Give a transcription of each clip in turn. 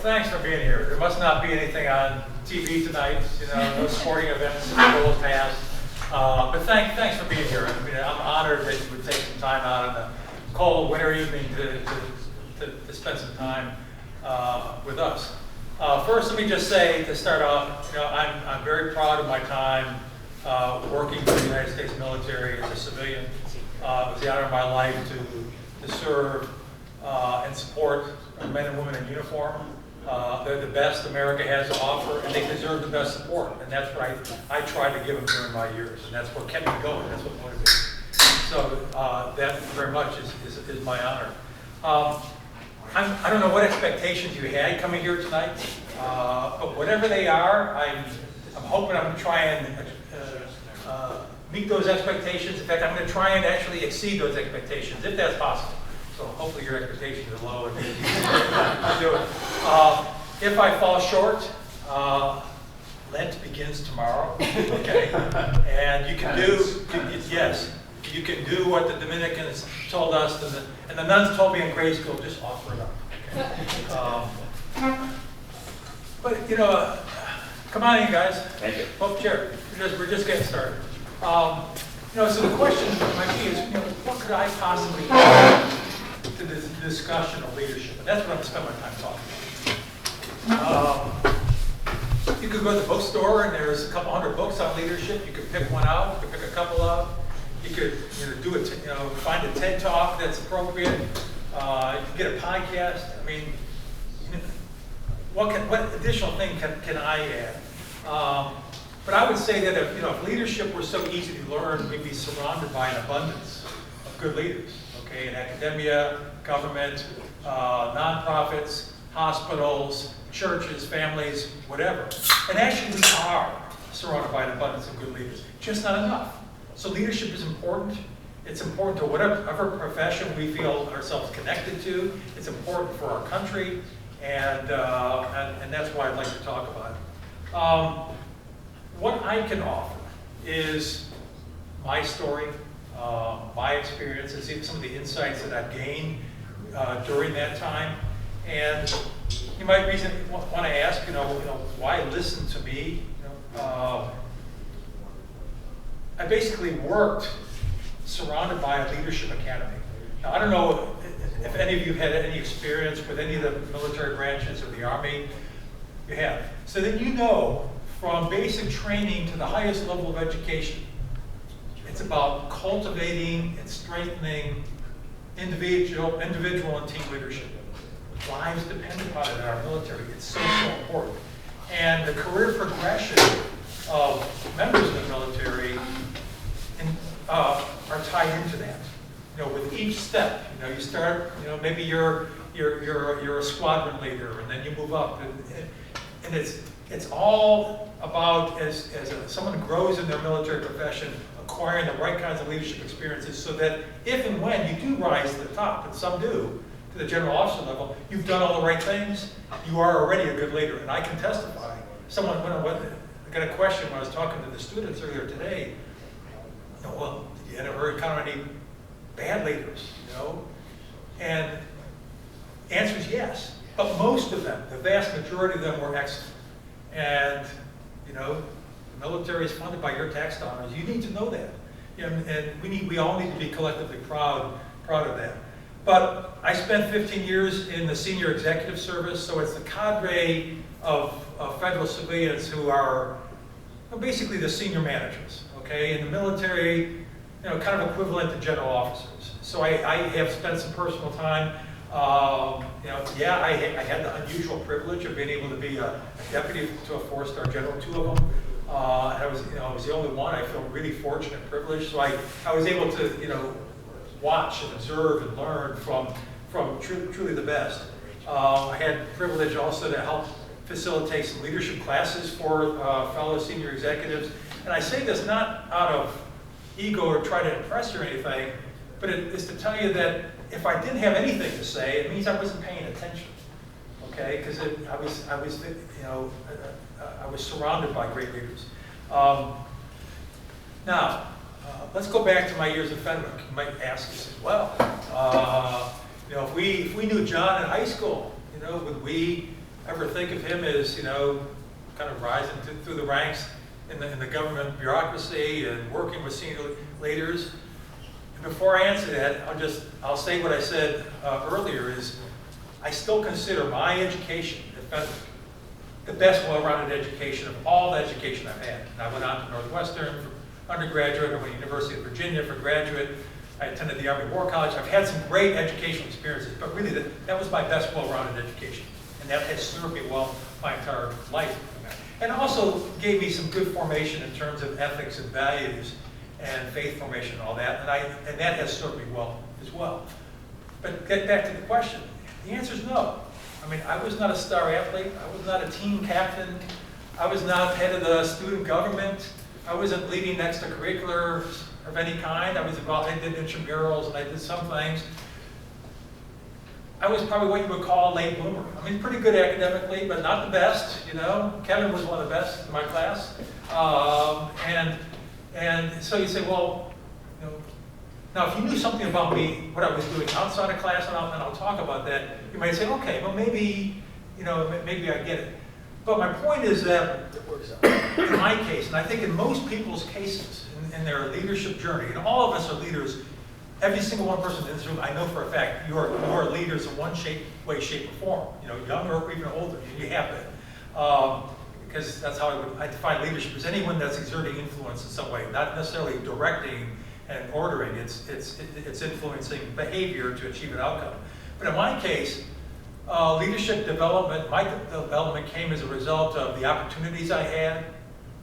thanks for being here. There must not be anything on TV tonight, no sporting events in the world past. But thanks for being here. I mean, I'm honored that you would take some time out on the cold winter evening to spend some time with us. First, let me just say, to start off, I'm very proud of my time working for the United States military as a civilian. It was the honor of my life to serve and support men and women in uniform. They're the best America has to offer, and they deserve the best support. And that's what I tried to give them during my years, and that's what kept me going. That's what motivated me. So that very much is my honor. I don't know what expectations you had coming here tonight, but whatever they are, I'm hoping I'm going to try and meet those expectations. In fact, I'm going to try and actually exceed those expectations, if that's possible. So hopefully your expectations are low and I'll do it. If I fall short, Lent begins tomorrow, okay? And you can you can do what the Dominicans told us, and the nuns told me in grade school, just offer it up, okay? But come on in, guys. Thank you. Oh, chair. We're just getting started. So the question might be is, what could I possibly add to this discussion of leadership? And that's what I'm spending my time talking about. You could go to the bookstore and there's a couple hundred books on leadership. You could pick one out. You could pick a couple out. You could find a TED Talk that's appropriate. You could get a podcast. I mean, what additional thing can I add? But I would say that if leadership were so easy to learn, we'd be surrounded by an abundance of good leaders. Okay, in academia, government, nonprofits, hospitals, churches, families, whatever. And actually, we are surrounded by an abundance of good leaders, just not enough. So leadership is important. It's important to whatever profession we feel ourselves connected to. It's important for our country, and that's why I'd like to talk about it. What I can offer is my story, my experiences, some of the insights that I've gained during that time. And you might want to ask, why listen to me? I basically worked surrounded by a leadership academy. Now, I don't know if any of you had any experience with any of the military branches of the Army. You have. So then from basic training to the highest level of education, it's about cultivating and strengthening individual and team leadership. Lives depend upon it in our military. It's so important. And the career progression of members of the military are tied into that. With each step, you start, maybe you're a squadron leader, and then you move up, and it's all about as someone grows in their military profession, acquiring the right kinds of leadership experiences, so that if and when you do rise to the top, and some do, to the general officer level, you've done all the right things. You are already a good leader, and I can testify. I got a question when I was talking to the students earlier today. Well, did you ever encounter any bad leaders? And the answer is yes. But most of them, the vast majority of them, were excellent. And the military is funded by your tax dollars. You need to know that, and we all need to be collectively proud of that. But I spent 15 years in the senior executive service, so it's the cadre of federal civilians who are basically the senior managers. Okay, in the military, kind of equivalent to general officers. So I have spent some personal time. I had the unusual privilege of being able to be a deputy to a four-star general, two of them. I was the only one. I feel really fortunate and privileged. So I was able to, watch and observe and learn from truly the best. I had the privilege also to help facilitate some leadership classes for fellow senior executives. And I say this not out of ego or try to impress you or anything, but it is to tell you that if I didn't have anything to say, it means I wasn't paying attention. Okay, because I was surrounded by great leaders. Now, let's go back to my years at Fenwick. You might ask us, well, if we knew John in high school, would we ever think of him as, you know, kind of rising through the ranks in the government bureaucracy and working with senior leaders? And before I answer that, I'll say what I said earlier is, I still consider my education at Fenwick the best well-rounded education of all the education I've had. And I went on to Northwestern for undergraduate, I went to University of Virginia for graduate, I attended the Army War College. I've had some great educational experiences, but really that was my best well-rounded education. And that has served me well my entire life. And also gave me some good formation in terms of ethics and values and faith formation and all that. And that has served me well as well. But get back to the question. The answer is no. I mean, I was not a star athlete. I was not a team captain. I was not head of the student government. I wasn't leading extracurriculars of any kind. I did intramurals and I did some things. I was probably what you would call a late bloomer. I mean, pretty good academically, but not the best, you know. Kevin was one of the best in my class. And so you say, well, you know, now if you knew something about me, what I was doing outside of class, and I'll talk about that, you might say, okay, well maybe, you know, maybe I get it. But my point is that in my case, and I think in most people's cases in their leadership journey, and all of us are leaders. Every single one person in this room, I know for a fact, you are leaders in one way, shape, or form. You know, younger or even older, you have that. Because that's how I define leadership, as anyone that's exerting influence in some way, not necessarily directing and ordering, it's influencing behavior to achieve an outcome. But in my case, leadership development, my development came as a result of the opportunities I had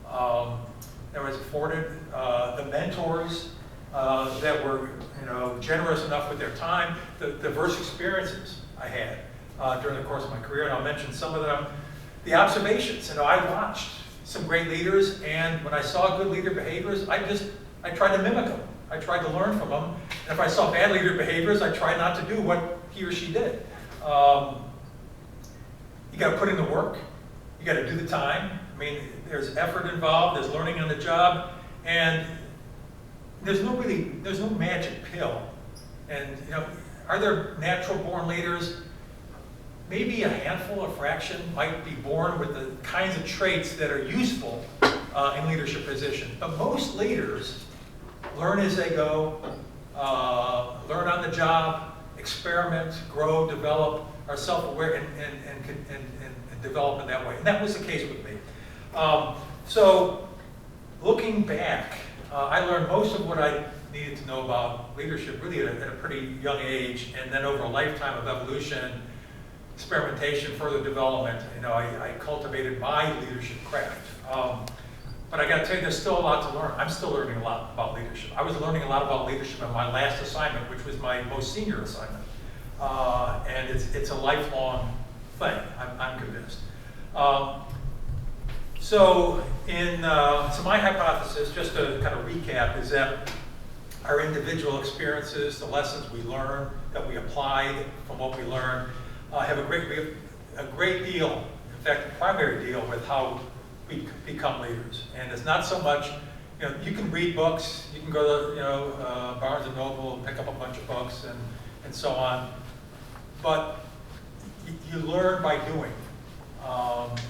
that was afforded, the mentors that were, you know, generous enough with their time, the diverse experiences I had during the course of my career, and I'll mention some of them. The observations, you know, I watched some great leaders, and when I saw good leader behaviors, I tried to mimic them. I tried to learn from them. And if I saw bad leader behaviors, I tried not to do what he or she did. You got to put in the work. You got to do the time. I mean, there's effort involved. There's learning on the job, and there's no magic pill. And you know, are there natural-born leaders? Maybe a handful, a fraction, might be born with the kinds of traits that are useful in leadership positions. But most leaders learn as they go, learn on the job, experiment, grow, develop, are self-aware, and develop in that way. And that was the case with me. So looking back, I learned most of what I needed to know about leadership really at a pretty young age, and then over a lifetime of evolution, experimentation, further development, you know, I cultivated my leadership craft. But I got to tell you, there's still a lot to learn. I'm still learning a lot about leadership. I was learning a lot about leadership in my last assignment, which was my most senior assignment. And it's a lifelong thing, I'm convinced. So my hypothesis, just to kind of recap, is that our individual experiences, the lessons we learn, that we applied from what we learned, have a great deal, in fact, the primary deal with how we become leaders. And it's not so much, you know, you can read books, you can go to, you know, Barnes and Noble and pick up a bunch of books and so on, but you learn by doing.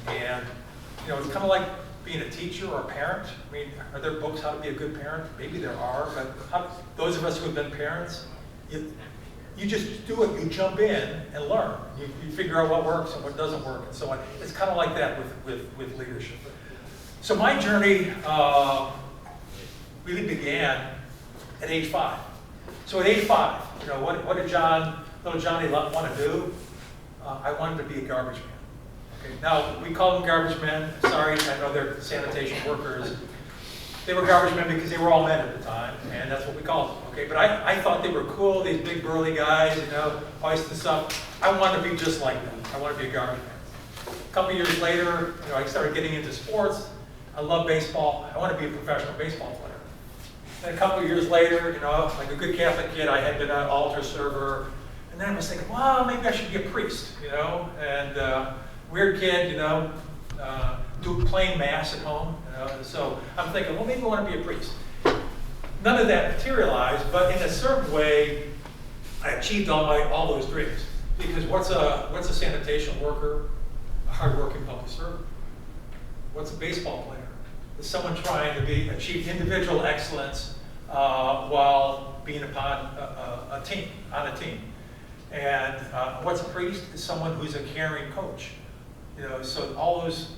And, you know, it's kind of like being a teacher or a parent. I mean, are there books how to be a good parent? Maybe there are, but those of us who have been parents, you just do it, you jump in and learn. You figure out what works and what doesn't work and so on. It's kind of like that with leadership. So my journey really began at age 5. So at age 5, you know, what did little Johnny want to do? I wanted to be a garbage man. Okay, now, we call them garbage men. Sorry, I know they're sanitation workers. They were garbage men because they were all men at the time, and that's what we called them. Okay, but I thought they were cool, these big burly guys, you know, hoist and stuff. I wanted to be just like them. I wanted to be a garbage man. A couple years later, you know, I started getting into sports. I love baseball. I want to be a professional baseball player. And a couple years later, you know, like a good Catholic kid, I had been an altar server. And then I was thinking, well, maybe I should be a priest, you know, and weird kid, you know, playing mass at home. You know, so I'm thinking, well, maybe I want to be a priest. None of that materialized, but in a certain way, I achieved all those dreams. Because what's a sanitation worker? hardworking public servant? What's a baseball player? Is someone trying to achieve individual excellence while being upon a team, on a team? And what's a priest? Is someone who's a caring coach. So all those,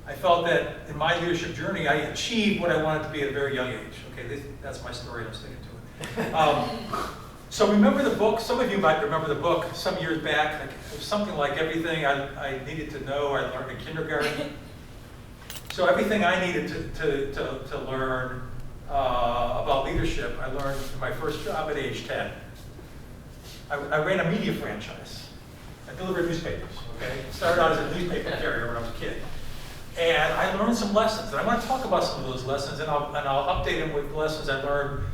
I felt that in my leadership journey, I achieved what I wanted to be at a very young age. Okay, that's my story, I'm sticking to it. So remember the book, some of you might remember the book some years back, like, it was something like everything I needed to know, I learned in kindergarten. So everything I needed to learn about leadership, I learned in my first job at age 10. I ran a media franchise. I delivered newspapers, okay? Started out as a newspaper carrier when I was a kid. And I learned some lessons, and I want to talk about some of those lessons, and I'll update them with lessons I learned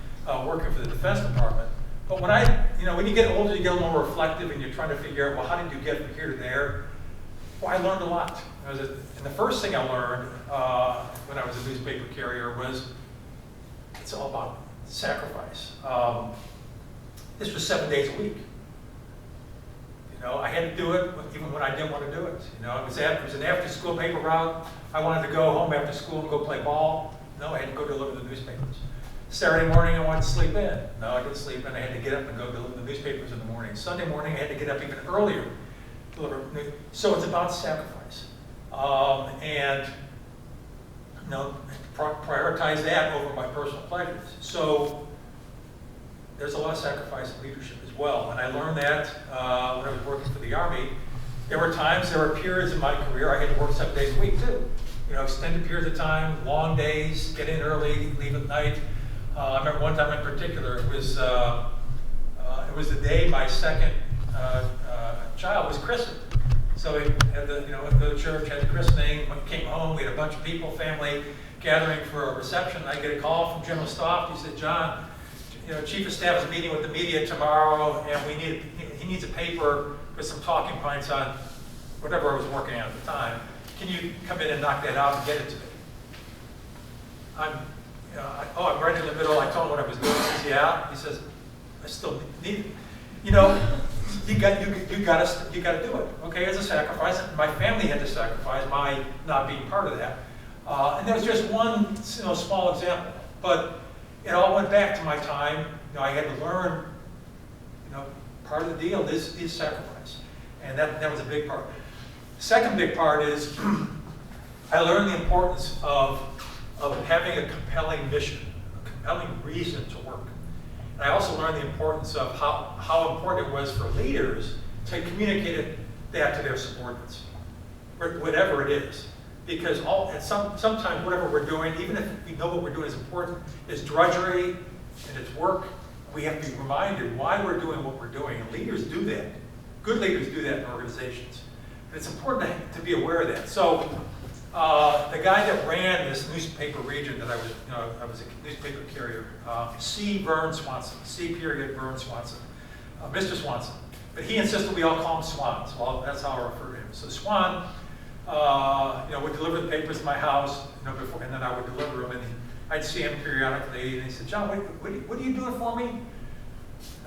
working for the Defense Department. But when you get older, you get a little more reflective, and you're trying to figure out, well, how did you get from here to there? Well, I learned a lot. And the first thing I learned when I was a newspaper carrier was it's all about sacrifice. This was 7 days a week. I had to do it even when I didn't want to do it. It was an after-school paper route. I wanted to go home after school and go play ball. No, I had to go deliver the newspapers. Saturday morning, I wanted to sleep in. No, I didn't sleep in. I had to get up and go deliver the newspapers in the morning. Sunday morning, I had to get up even earlier. So it's about sacrifice. Prioritize that over my personal pleasures. So there's a lot of sacrifice in leadership as well. And I learned that when I was working for the Army. There were periods in my career I had to work 7 days a week too. Extended periods of time, long days, get in early, leave at night. I remember one time in particular, it was the day my second child was christened. So we had the church had the christening. When we came home, we had a bunch of people, family, gathering for a reception. I get a call from General Staff. He said, "John, Chief of Staff is meeting with the media tomorrow, and he needs a paper with some talking points on whatever I was working on at the time. Can you come in and knock that out and get it to me?" I'm right in the middle. I told him what I was doing. He says, "Yeah." He says, "I still need it." You got to do it. Okay, as a sacrifice. My family had to sacrifice my not being part of that. And there was just one small example, but it all went back to my time. I had to learn. Part of the deal is sacrifice, and that was a big part. The second big part is I learned the importance of having a compelling mission, a compelling reason to work. And I also learned the importance of how important it was for leaders to communicate that to their subordinates, whatever it is. Because sometimes whatever we're doing, even if we know what we're doing is important, is drudgery and it's work. We have to be reminded why we're doing what we're doing. And leaders do that. Good leaders do that in organizations. And it's important to be aware of that. So the guy that ran this newspaper region that I was a newspaper carrier, C. Vern Swanson, C. Vern Swanson, Mr. Swanson. But he insisted we all call him Swan, so that's how I refer to him. So Swan, would deliver the papers to my house, before, and then I would deliver them, and I'd see him periodically, and he said, "John, what are you doing for me?"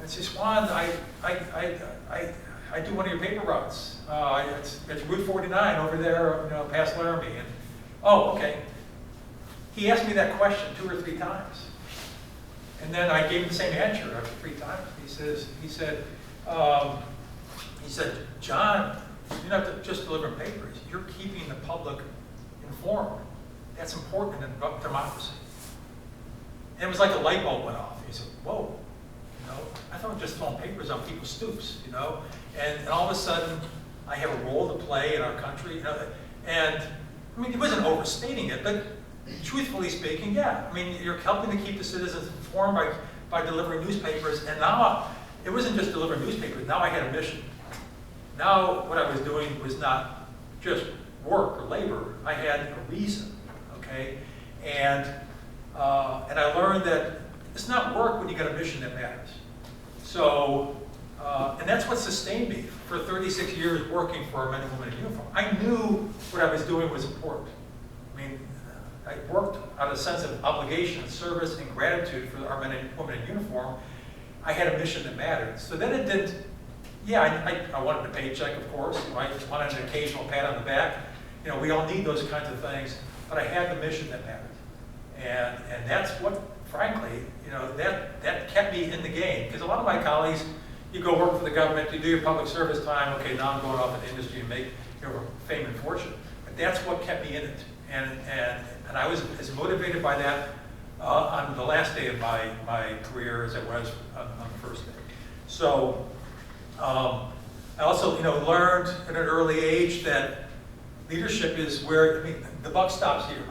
I'd say, "Swan, I do one of your paper routes. It's Route 49 over there, past Laramie." And oh, okay. He asked me that question 2 or 3 times, and then I gave him the same answer after 3 times. He said, "John, you're not just delivering papers. You're keeping the public informed. That's important in a democracy." And it was like a light bulb went off. He said, "Whoa, I thought I was just throwing papers on people's stoops, And all of a sudden, I have a role to play in our country, And he wasn't overstating it, but truthfully speaking, yeah. You're helping to keep the citizens informed by delivering newspapers, and now it wasn't just delivering newspapers. Now I had a mission. Now what I was doing was not just work or labor. I had a reason, okay? And I learned that it's not work when you got a mission that matters. So, and that's what sustained me for 36 years working for our men and women in uniform. I knew what I was doing was important. I worked out of a sense of obligation, service, and gratitude for our men and women in uniform. I had a mission that mattered. So then it Yeah, I wanted a paycheck, of course. I wanted an occasional pat on the back. You know, we all need those kinds of things, but I had the mission that mattered. And that's what, frankly, you know, that kept me in the game. Because a lot of my colleagues, you go work for the government, you do your public service time, okay, now I'm going off in the industry and make, you know, fame and fortune. But that's what kept me in it. And I was as motivated by that on the last day of my career as I was on the first day. So I also, you know, learned at an early age that leadership is where, I mean, the buck stops here.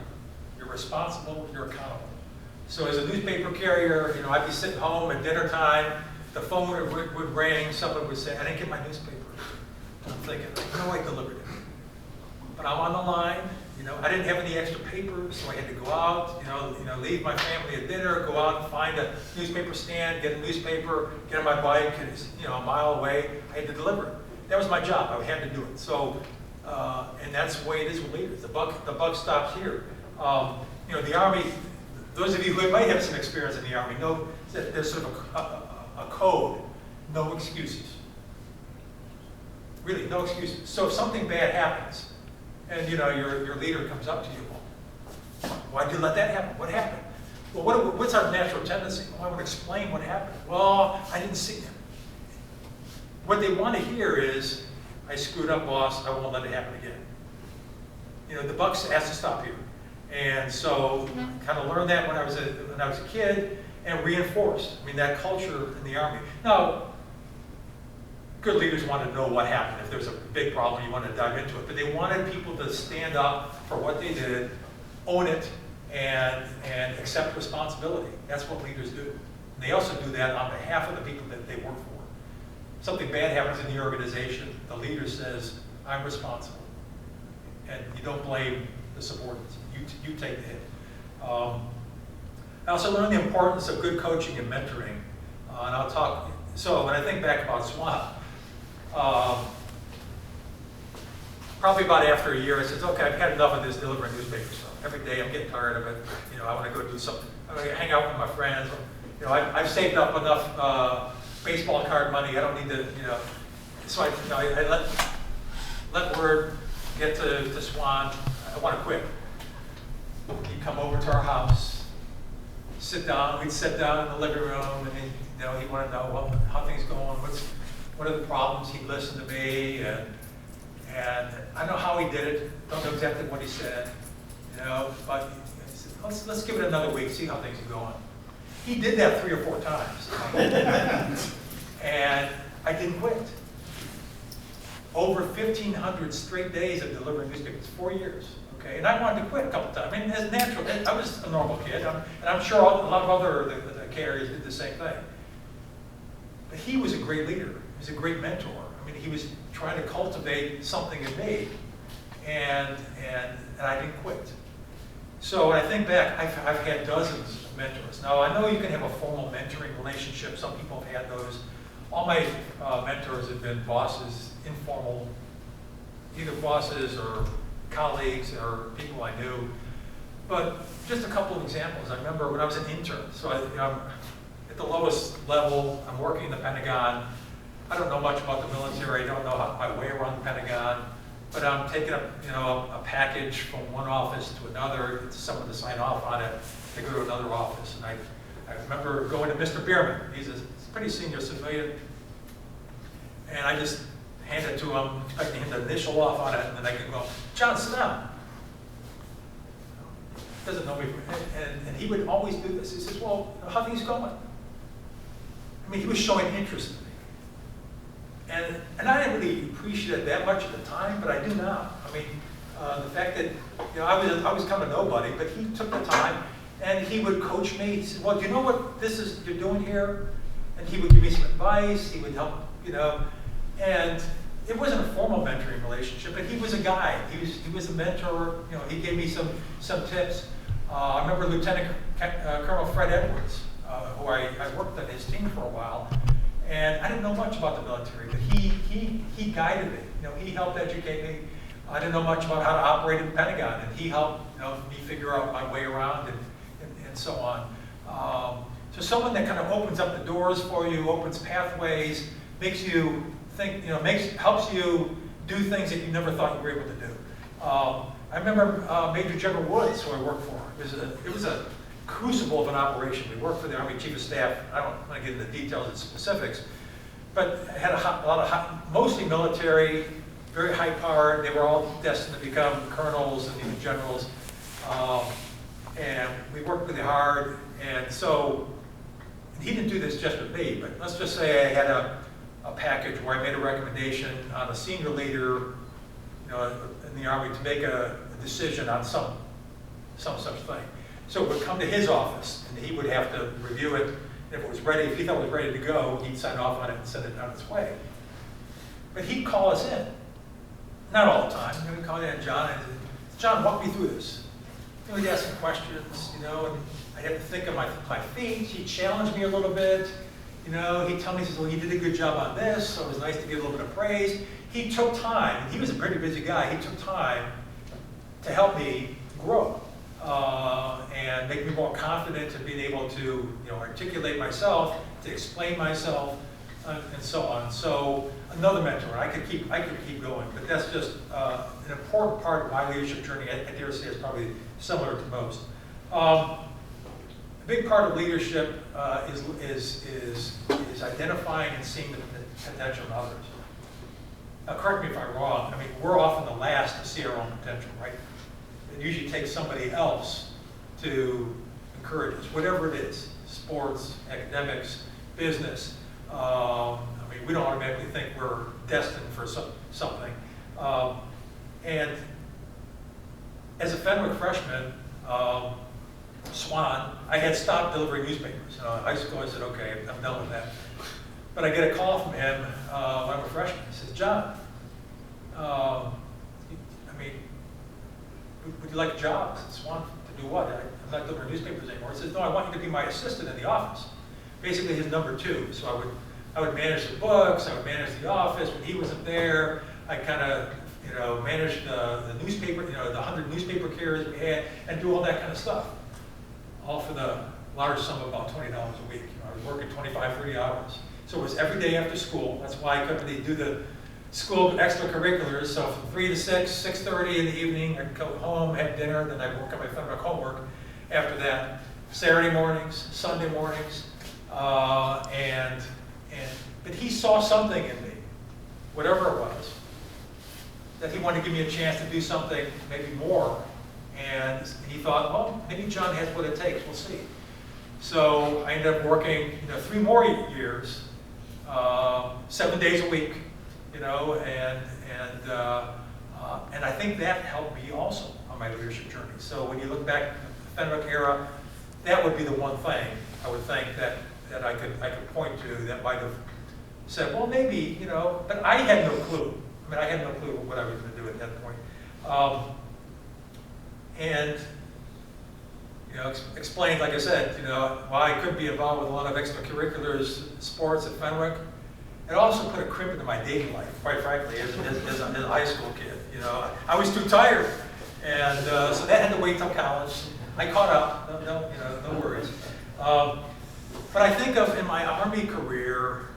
You're responsible, you're accountable. So as a newspaper carrier, you know, I'd be sitting home at dinner time, the phone would ring, someone would say, I didn't get my newspaper. I'm thinking, I know I delivered it. But I'm on the line, you know, I didn't have any extra papers, so I had to go out, you know, leave my family at dinner, go out and find a newspaper stand, get a newspaper, get on my bike, and it's, you know, a mile away, I had to deliver it. That was my job, I had to do it. So, and that's the way it is with leaders. The buck stops here. You know, the Army, those of you who might have some experience in the Army know that there's sort of a code, no excuses. Really, no excuses. So if something bad happens, and you know your leader comes up to you, well, why did you let that happen? What happened? Well, what's our natural tendency? Well, I would explain what happened. Well, I didn't see him. What they want to hear is, I screwed up, boss, I won't let it happen again. You know, the buck has to stop here. And so I kind of learned that when I was a kid and reinforced. I mean, that culture in the Army. Now, good leaders want to know what happened. If there's a big problem, you want to dive into it. But they wanted people to stand up for what they did, own it, and accept responsibility. That's what leaders do. And they also do that on behalf of the people that they work for. Something bad happens in the organization, the leader says, I'm responsible. And you don't blame the subordinates. You take the hit. I also learned the importance of good coaching and mentoring. And I'll talk, so when I think back about SWAT, probably about after a year, I said, okay, I've had enough of this delivering newspaper stuff. Every day I'm getting tired of it. You know, I want to go do something. I want to hang out with my friends. You know, I've saved up enough baseball card money. I don't need to, you know. So I let word get to Swan. I want to quit. He'd come over to our house, sit down. We'd sit down in the living room, and you know, he'd want to know, well, how things going. What are the problems? He'd listen to me, and I don't know how he did it. Don't know exactly what he said, you know. But he said, let's give it another week, see how things are going. He did that 3 or 4 times, and I didn't quit. Over 1,500 straight days of delivering newspapers, 4 years. Okay, and I wanted to quit a couple times. I mean, it's natural. I was a normal kid, and I'm sure a lot of other the carriers did the same thing. But he was a great leader. He was a great mentor. I mean, he was trying to cultivate something in me, and I didn't quit. So when I think back, I've had dozens of mentors. Now, I know you can have a formal mentoring relationship. Some people have had those. All my mentors have been bosses, informal, either bosses or colleagues or people I knew. But just a couple of examples. I remember when I was an intern, so I'm at the lowest level, I'm working in the Pentagon. I don't know much about the military, I don't know my way around the Pentagon, but I'm taking a package from one office to another, it's someone to sign off on it, to go to another office. And I remember going to Mr. Bierman, he's a pretty senior civilian, and I just hand it to him, expecting him to initial off on it, and then I can go, John, sit down. Doesn't know me, and he would always do this. He says, well, how are things going? I mean, he was showing interest in me. And I didn't really appreciate it that much at the time, but I do now. I mean, the fact that, you know, I was kind of nobody, but he took the time, and he would coach me. He said, well, do you know what you're doing here? And he would give me some advice, he would help, you know, and it wasn't a formal mentoring relationship, but he was a guide. He was a mentor. You know, he gave me some tips. I remember Lieutenant Colonel Fred Edwards, who I worked on his team for a while, and I didn't know much about the military, but he guided me. You know, he helped educate me. I didn't know much about how to operate in the Pentagon, and he helped, you know, me figure out my way around and so on. So someone that kind of opens up the doors for you, opens pathways, makes you think, helps you do things that you never thought you were able to do. I remember Major General Woods, who I worked for. It was a crucible of an operation. We worked for the Army Chief of Staff. I don't want to get into details and specifics, but had a lot of mostly military, very high power. They were all destined to become colonels and even generals. And we worked really hard. And so he didn't do this just with me, but let's just say I had a package where I made a recommendation on a senior leader in the Army to make a decision on some such thing. So it would come to his office, and he would have to review it. If it was ready, if he thought it was ready to go, he'd sign off on it and send it on its way. But he'd call us in. Not all the time. He'd call in John and say, John, walk me through this. He'd ask some questions, and I'd have to think on my feet. He'd challenge me a little bit. He'd tell me, he says, well, you did a good job on this, so it was nice to get a little bit of praise. He took time. He was a pretty busy guy. He took time to help me grow and make me more confident in being able to articulate myself, to explain myself, and so on. So another mentor. I could keep going, but that's just an important part of my leadership journey. I dare say it's probably similar to most. A big part of leadership is identifying and seeing the potential in others. Now, correct me if I'm wrong. I mean, we're often the last to see our own potential, right? It usually takes somebody else to encourage us, whatever it is, sports, academics, business. We don't automatically think we're destined for something. And as a Fenwick freshman, Swan, I had stopped delivering newspapers. In high school, I said, okay, I'm done with that. But I get a call from him when I'm a freshman. He says, John, would you like a job? I said, Swan, to do what? I'm not delivering newspapers anymore. He says, no, I want you to be my assistant in the office. Basically his number two. So I would manage the books, I would manage the office. When he wasn't there, I kind of managed the newspaper, the 100 newspaper carriers we had, and do all that kind of stuff. All for the large sum of about $20 a week. I was working 25, 30 hours. So it was every day after school. That's why I couldn't do the school extracurriculars. So from 3 to 6, 6:30 in the evening, I'd go home, have dinner, then I'd work on my Fenwick homework after that. Saturday mornings, Sunday mornings, but he saw something in me, whatever it was, that he wanted to give me a chance to do something maybe more. And he thought, well, maybe John has what it takes. We'll see. So I ended up working, 3 more years, 7 days a week, and I think that helped me also on my leadership journey. So when you look back at the Fenwick era, that would be the one thing I would think that I could point to that might have said, well, maybe, but I had no clue. I had no clue what I was going to do at that point. Explained, like I said, why I couldn't be involved with a lot of extracurriculars, sports at Fenwick. It also put a crimp into my dating life, quite frankly, as a high school kid. I was too tired, and so that had to wait till college. I caught up, no worries. But I think of in my Army career,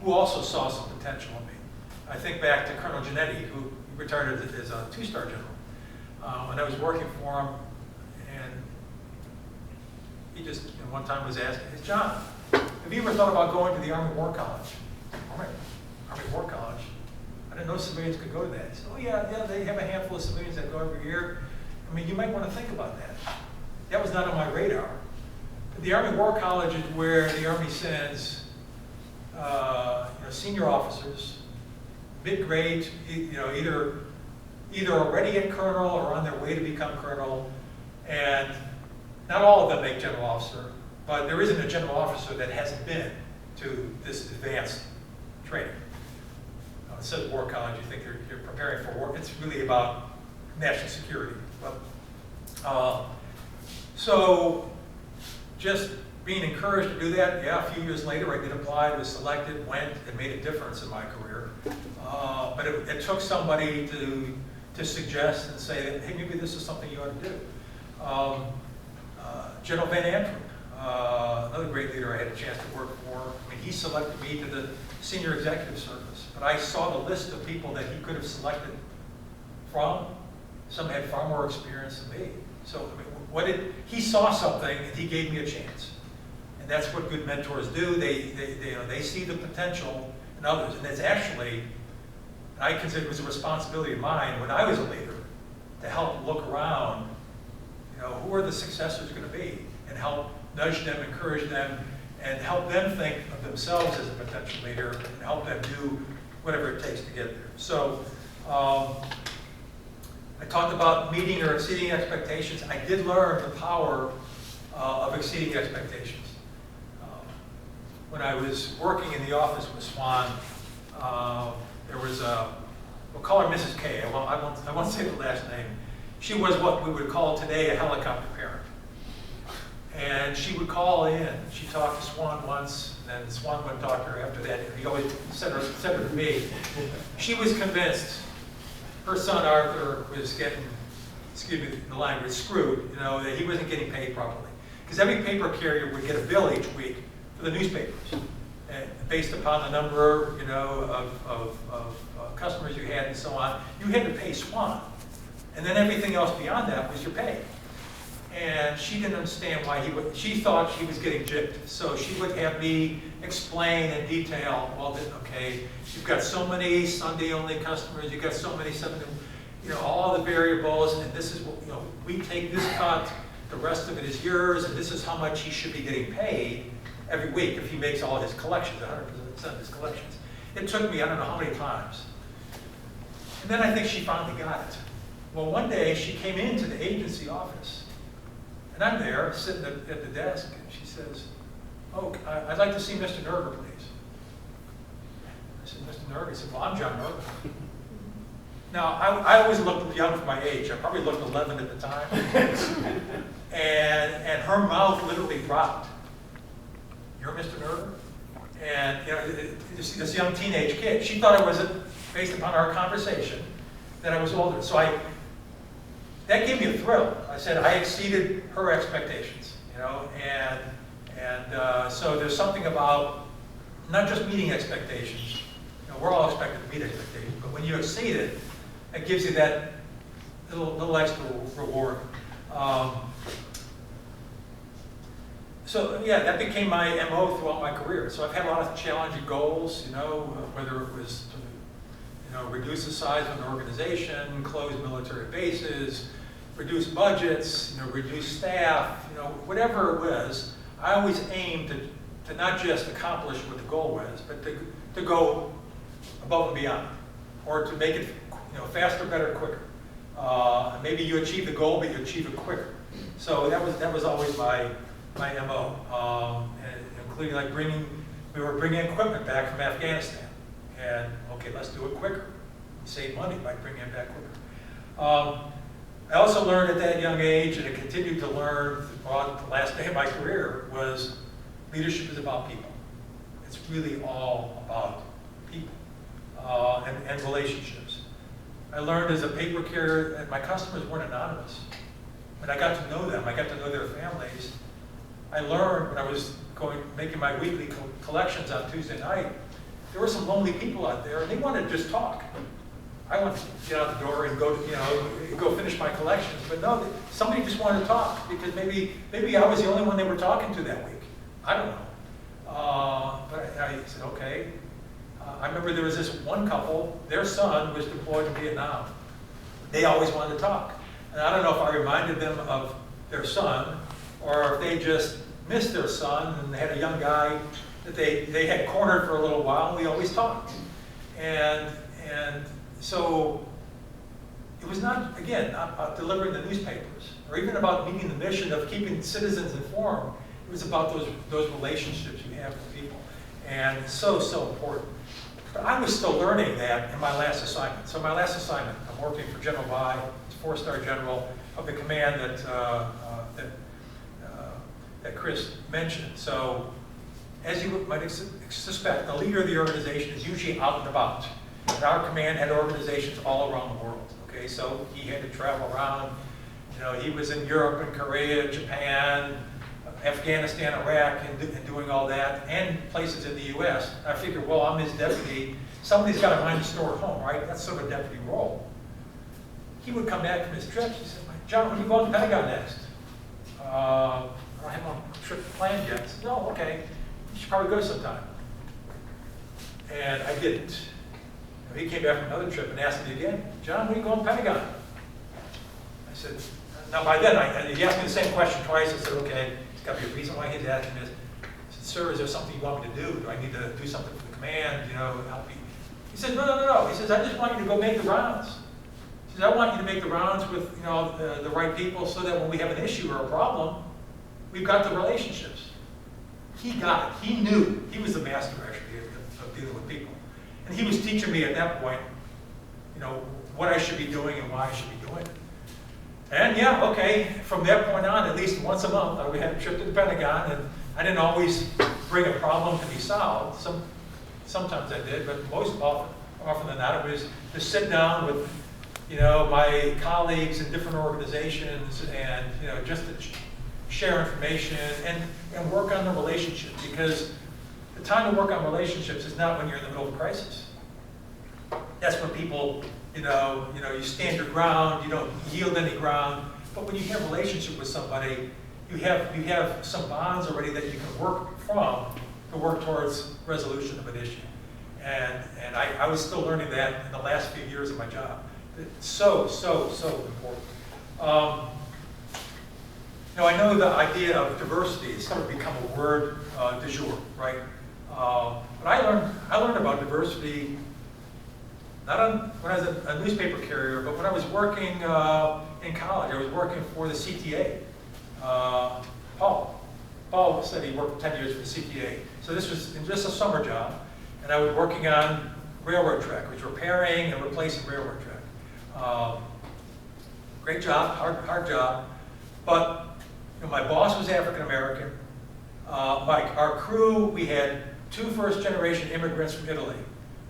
who also saw some potential in me. I think back to Colonel Giannetti, who retired as a 2-star general. And I was working for him, and he just one time was asking, hey, John, have you ever thought about going to the Army War College? Army War College? I didn't know civilians could go to that. He said, oh yeah, they have a handful of civilians that go every year. You might want to think about that. That was not on my radar. But the Army War College is where the Army sends senior officers, mid-grade, either already at colonel or on their way to become colonel, and not all of them make general officer, but there isn't a general officer that hasn't been to this advanced training. It says War College, you think you're preparing for war. It's really about national security. So just being encouraged to do that, yeah, a few years later I did apply, was selected, went, and made a difference in my career. But it took somebody to suggest and say, hey, maybe this is something you ought to do. General Van Antrim, another great leader I had a chance to work for. He selected me to the senior executive service, but I saw the list of people that he could have selected from. Some had far more experience than me. So I mean, he saw something and he gave me a chance. And that's what good mentors do. They see the potential in others. And it's actually, I consider it was a responsibility of mine when I was a leader to help look around, who are the successors going to be, and help nudge them, encourage them, and help them think of themselves as a potential leader and help them do whatever it takes to get there. So I talked about meeting or exceeding expectations. I did learn the power of exceeding expectations. When I was working in the office with Swan, there was we'll call her Mrs. K. I won't say the last name. She was what we would call today a helicopter parent. And she would call in. She talked to Swan once, and then Swan would talk to her after that. He always sent her to me. She was convinced her son Arthur was getting, excuse me the language, screwed, that he wasn't getting paid properly. Because every paper carrier would get a bill each week for the newspapers. And based upon the number, of customers you had and so on, you had to pay Swan. And then everything else beyond that was your pay. And she didn't understand why she thought she was getting gypped. So she would have me explain in detail, well, okay, you've got so many Sunday-only customers, you've got so many all the variables, and this is what, we take this cut, the rest of it is yours, and this is how much he should be getting paid every week if he makes all his collections, 100% of his collections. It took me, I don't know how many times. And then I think she finally got it. Well, one day she came into the agency office, and I'm there sitting at the desk, and she says, "Oh, I'd like to see Mr. Nerger, please." I said, "Mr. Nerger?" He said, "Well, I'm John Nerger." Now, I always looked young for my age. I probably looked 11 at the time. and her mouth literally dropped. "You're Mr. Nerger?" And this young teenage kid, she thought I was, based upon our conversation, that I was older. So that gave me a thrill. I said I exceeded her expectations, and so there's something about not just meeting expectations. We're all expected to meet expectations, but when you exceed it, it gives you that little extra reward. So yeah, that became my MO throughout my career. So I've had a lot of challenging goals, whether it was to reduce the size of an organization, close military bases, reduce budgets, reduce staff, whatever it was. I always aimed to not just accomplish what the goal was, but to go above and beyond, or to make it faster, better, quicker. Maybe you achieve the goal, but you achieve it quicker. So that was always my MO, including like we were bringing equipment back from Afghanistan, and okay, let's do it quicker. Save money by bringing it back quicker. I also learned at that young age, and I continued to learn throughout the last day of my career, was leadership is about people. It's really all about people and relationships. I learned as a paper carrier that my customers weren't anonymous. When I got to know them, I got to know their families. I learned when I was making my weekly collections on Tuesday night, there were some lonely people out there, and they wanted to just talk. I wanted to get out the door and go finish my collections, but no, somebody just wanted to talk because maybe I was the only one they were talking to that week. I don't know. But I said, okay. I remember there was this one couple, their son was deployed to Vietnam. They always wanted to talk. And I don't know if I reminded them of their son or if they just missed their son and they had a young guy that they had cornered for a little while, and we always talked. And so it was not, again, not about delivering the newspapers or even about meeting the mission of keeping citizens informed. It was about those relationships you have with people. And it's so important. But I was still learning that in my last assignment. So my last assignment, I'm working for General Vi, four-star general of the command that Chris mentioned. So as you might suspect, the leader of the organization is usually out and about. And our command had organizations all around the world. Okay, so he had to travel around. He was in Europe and Korea, Japan, Afghanistan, Iraq, and doing all that, and places in the U.S. I figured, well, I'm his deputy. Somebody's got to mind the store at home, right? That's sort of a deputy role. He would come back from his trips. He said, John, when are you going to the Pentagon next? I don't have a trip planned yet. I said, no, okay. You should probably go sometime. And I didn't. He came back from another trip and asked me again, John, when are you going to the Pentagon? I said, now by then, he asked me the same question twice. I said, okay, there's got to be a reason why he's asking this. I said, sir, is there something you want me to do? Do I need to do something for the command, help you? He said, no. He says, I just want you to go make the rounds. He says, I want you to make the rounds with, the right people so that when we have an issue or a problem, we've got the relationships. He got it. He knew. He was the master, actually, of dealing with people. And he was teaching me at that point, what I should be doing and why I should be doing it. And yeah, okay, from that point on, at least once a month, we had a trip to the Pentagon, and I didn't always bring a problem to be solved. Sometimes I did, but most often than not, it was to sit down with, my colleagues in different organizations and, just to share information and work on the relationship, because the time to work on relationships is not when you're in the middle of a crisis. That's when people, you stand your ground, you don't yield any ground. But when you have a relationship with somebody, you have some bonds already that you can work from to work towards resolution of an issue. And I was still learning that in the last few years of my job. It's so important. I know the idea of diversity has sort of become a word du jour, right? But I learned about diversity not when I was a newspaper carrier, but when I was working in college. I was working for the CTA. Paul said he worked 10 years for the CTA. So this was just a summer job, and I was working on railroad track. I was repairing and replacing railroad track. Great job, hard job, but my boss was African American. Our crew, we had 2 first-generation immigrants from Italy.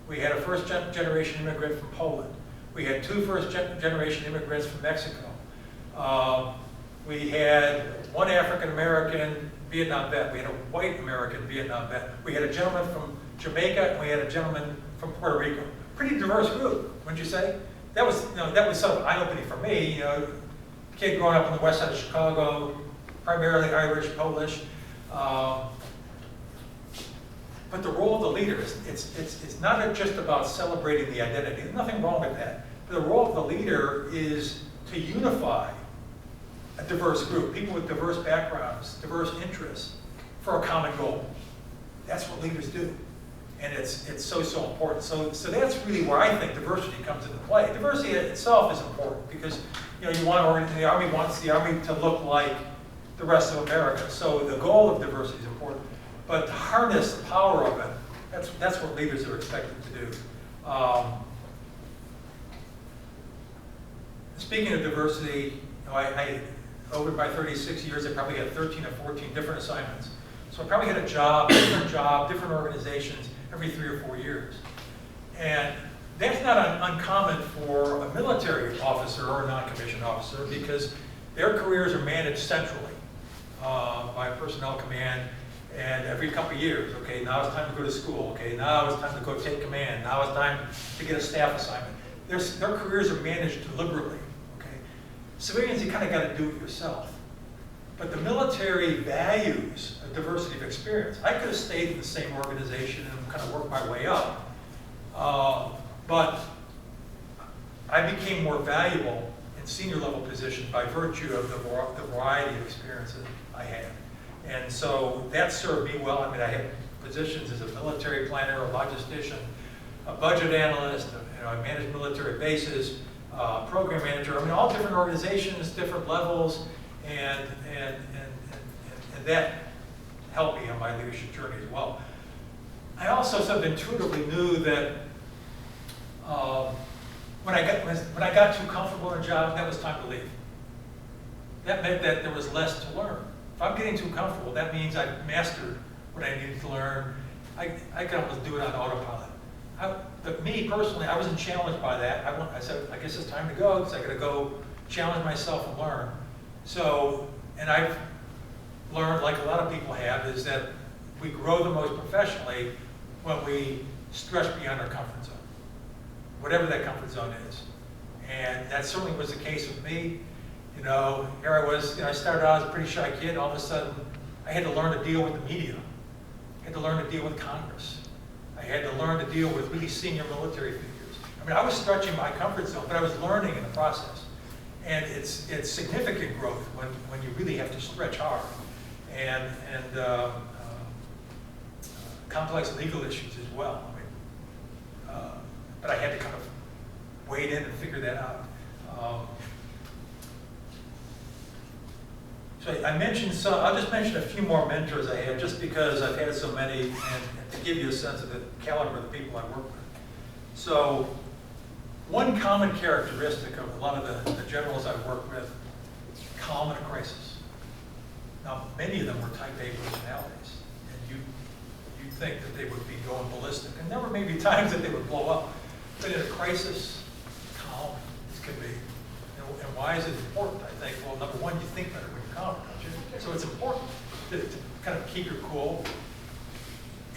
We had a first-generation immigrant from Poland. We had 2 first-generation immigrants from Mexico. We had 1 African American Vietnam vet. We had a white American Vietnam vet. We had a gentleman from Jamaica, and we had a gentleman from Puerto Rico. Pretty diverse group, wouldn't you say? That was sort of eye-opening for me. Kid growing up on the west side of Chicago, primarily Irish, Polish. But the role of the leader it's not just about celebrating the identity. There's nothing wrong with that. But the role of the leader is to unify a diverse group, people with diverse backgrounds, diverse interests, for a common goal. That's what leaders do. And it's so important. So that's really where I think diversity comes into play. Diversity itself is important because the Army wants the Army to look like the rest of America. So the goal of diversity is important. But to harness the power of it, that's what leaders are expected to do. Speaking of diversity, I over my 36 years, I probably had 13 or 14 different assignments. So I probably had a different organizations every 3 or 4 years. And that's not uncommon for a military officer or a non-commissioned officer because their careers are managed centrally by personnel command. And every couple of years, okay, now it's time to go to school. Okay, now it's time to go take command. Now it's time to get a staff assignment. Their careers are managed deliberately. Okay, civilians, you kind of got to do it yourself. But the military values a diversity of experience. I could have stayed in the same organization and kind of worked my way up, but I became more valuable in senior level positions by virtue of the variety of experiences I had. And so that served me well. I mean, I had positions as a military planner, a logistician, a budget analyst, I managed military bases, program manager. I mean, all different organizations, different levels, and that helped me on my leadership journey as well. I also sort of intuitively knew that when I got too comfortable in a job, that was time to leave. That meant that there was less to learn. If I'm getting too comfortable, that means I've mastered what I needed to learn. I can almost do it on autopilot. But me personally, I wasn't challenged by that. I said, I guess it's time to go because I got to go challenge myself and learn. So, and I've learned, like a lot of people have, is that we grow the most professionally when we stretch beyond our comfort zone, whatever that comfort zone is. And that certainly was the case with me. You know, here I was, you know, I started out as a pretty shy kid. All of a sudden, I had to learn to deal with the media. I had to learn to deal with Congress. I had to learn to deal with really senior military figures. I mean, I was stretching my comfort zone, but I was learning in the process. And it's significant growth when you really have to stretch hard. And complex legal issues as well. I mean, but I had to kind of wade in and figure that out. So I mentioned some, I'll just mention a few more mentors I have, just because I've had so many, and to give you a sense of the caliber of the people I work with. So one common characteristic of a lot of the generals I work with, calm in a crisis. Now, many of them were type A personalities, and you'd think that they would be going ballistic, and there were maybe times that they would blow up, but in a crisis, calm as can be. And why is it important? I think, well, number one, you think better when you're calm, don't you? So it's important to kind of keep your cool.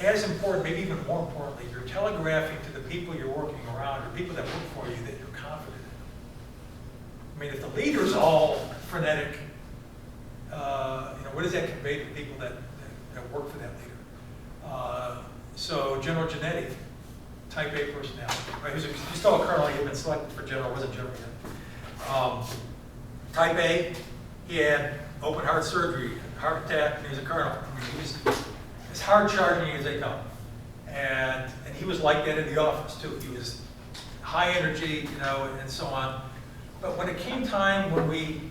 As important, maybe even more importantly, you're telegraphing to the people you're working around, or people that work for you, that you're confident in. I mean, if the leader's all frenetic, you know, what does that convey to people that work for that leader? So General Genetti, type A personality, right? He's still a colonel. He had been selected for general, wasn't general yet. Type A, he had open heart surgery, heart attack, and he was a colonel. I mean, he was as hard charging as they come. And he was like that in the office too. He was high energy, you know, and so on. But when it came time when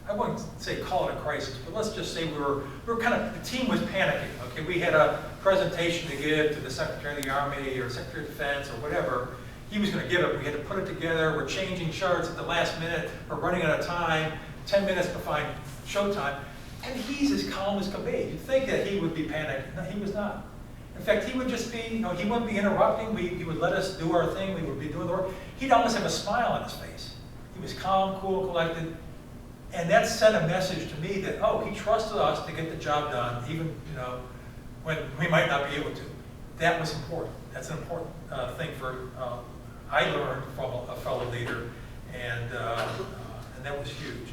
I wouldn't say call it a crisis, but let's just say we were kind of, the team was panicking, okay? We had a presentation to give to the Secretary of the Army or Secretary of Defense or whatever. He was going to give it. We had to put it together. We're changing charts at the last minute. We're running out of time, 10 minutes behind showtime. And he's as calm as can be. You'd think that he would be panicked. No, he was not. In fact, he would just be, you know, he wouldn't be interrupting. He would let us do our thing. We would be doing the work. He'd almost have a smile on his face. He was calm, cool, collected. And that sent a message to me that, oh, he trusted us to get the job done, even, you know, when we might not be able to. That was important. That's an important thing I learned from a fellow leader, and that was huge.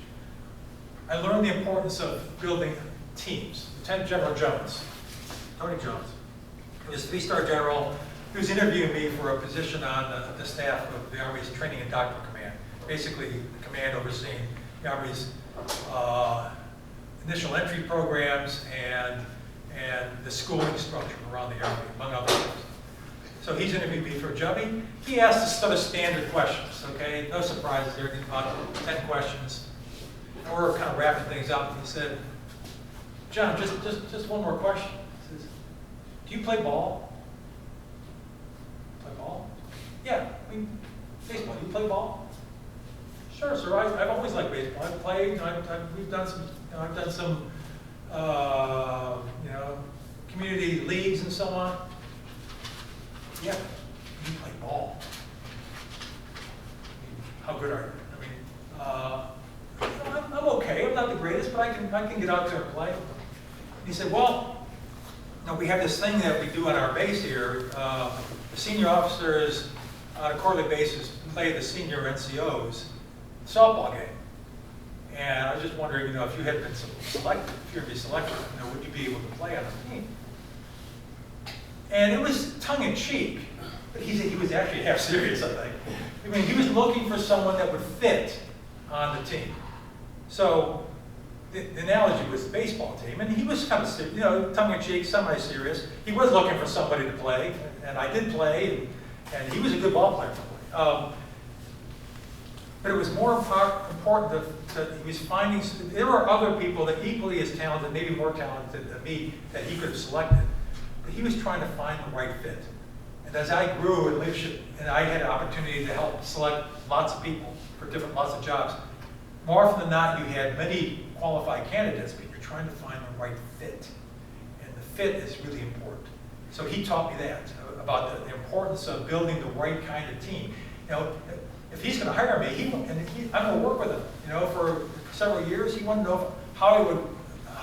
I learned the importance of building teams. Lieutenant General Jones, Tony Jones, he was a three-star general. He was interviewing me for a position on the staff of the Army's Training and Doctrine Command, basically the command overseeing the Army's initial entry programs and the schooling structure around the Army, among other things. So he's interviewed me for a job. He asked us sort of standard questions, okay? No surprises there, about 10 questions. And we're kind of wrapping things up, and he said, John, just one more question. He says, do you play ball? Play ball? Yeah, I mean, baseball. Do you play ball? Sure, sir. I've always liked baseball. I've played. We've done some. I've done some. You know, community leagues and so on. Yeah, you play ball. How good are you? I mean, I'm okay. I'm not the greatest, but I can get out there and play. He said, well, you know, we have this thing that we do on our base here. The senior officers, on a quarterly basis, play the senior NCOs softball game. And I was just wondering, you know, if you had been selected, if you were to be selected, you know, would you be able to play on the team? And it was tongue-in-cheek, but he was actually half serious, I think. I mean, he was looking for someone that would fit on the team. So the analogy was the baseball team, and he was kind of, you know, tongue-in-cheek, semi-serious. He was looking for somebody to play, and I did play, and he was a good ball player to play. But it was more important that he was finding, there were other people that equally as talented, maybe more talented than me, that he could have selected. But he was trying to find the right fit. And as I grew in leadership, and I had an opportunity to help select lots of people for lots of jobs, more often than not, you had many qualified candidates, but you're trying to find the right fit. And the fit is really important. So he taught me that, about the importance of building the right kind of team. You know, if he's going to hire me, I'm going to work with him. You know, for several years, he wanted to know how